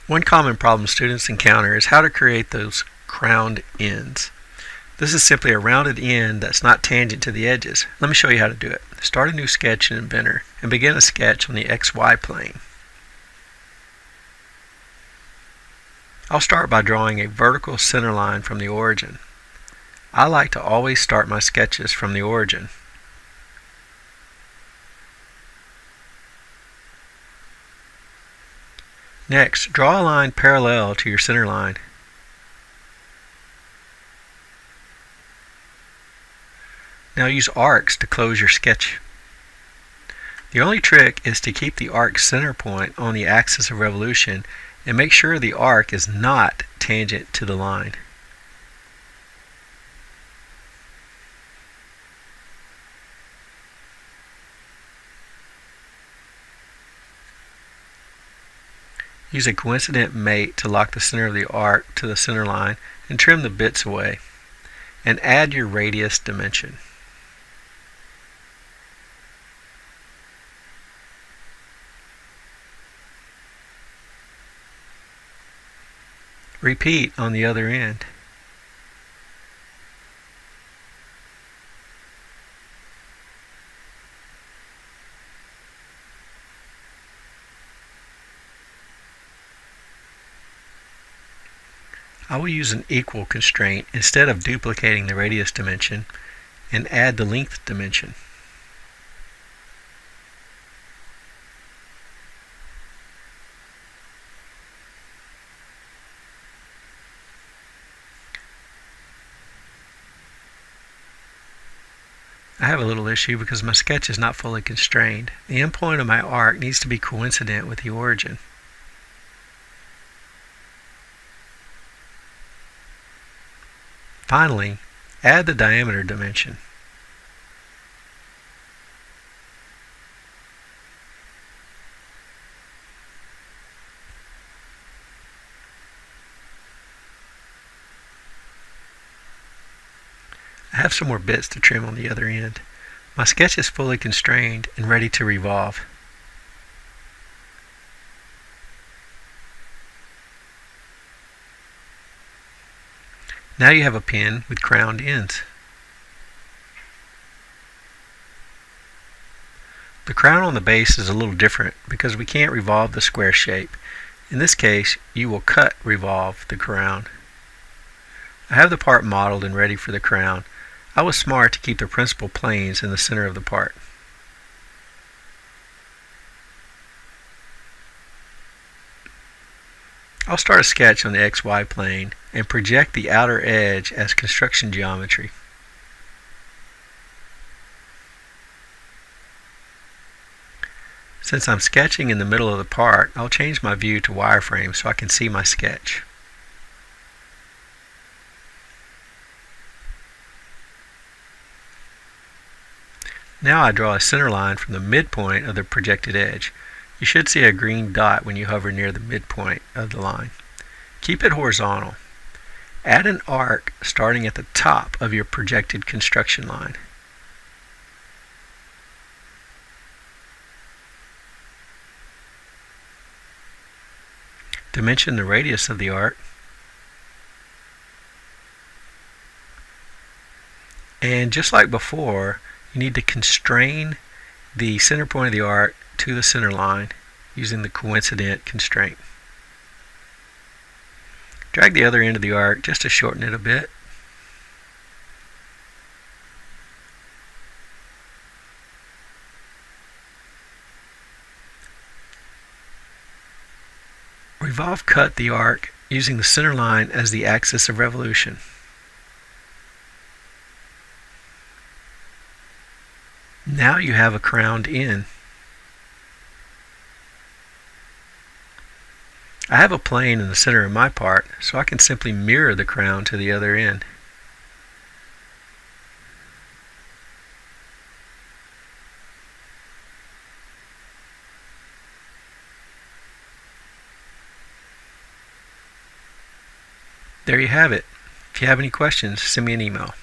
One common problem students encounter is how to create those crowned ends. This is simply a rounded end that's not tangent to the edges. Let me show you how to do it. Start a new sketch in Inventor and begin a sketch on the XY plane. I'll start by drawing a vertical center line from the origin. I like to always start my sketches from the origin. Next, draw a line parallel to your center line. Now use arcs to close your sketch. The only trick is to keep the arc center point on the axis of revolution and make sure the arc is not tangent to the line. Use a coincident mate to lock the center of the arc to the center line and trim the bits away. And add your radius dimension. Repeat on the other end. I will use an equal constraint instead of duplicating the radius dimension and add the length dimension. I have a little issue because my sketch is not fully constrained. The endpoint of my arc needs to be coincident with the origin. Finally, add the diameter dimension. I have some more bits to trim on the other end. My sketch is fully constrained and ready to revolve. Now you have a pen with crowned ends. The crown on the base is a little different because we can't revolve the square shape. In this case, you will cut revolve the crown. I have the part modeled and ready for the crown. I was smart to keep the principal planes in the center of the part. I'll start a sketch on the XY plane and project the outer edge as construction geometry. Since I'm sketching in the middle of the part, I'll change my view to wireframe so I can see my sketch. Now I draw a center line from the midpoint of the projected edge. You should see a green dot when you hover near the midpoint of the line. Keep it horizontal. Add an arc starting at the top of your projected construction line. Dimension the radius of the arc. And just like before, you need to constrain the center point of the arc to the center line using the coincident constraint. Drag the other end of the arc just to shorten it a bit. Revolve cut the arc using the center line as the axis of revolution. Now you have a crowned end. I have a plane in the center of my part, so I can simply mirror the crown to the other end. There you have it. If you have any questions, send me an email.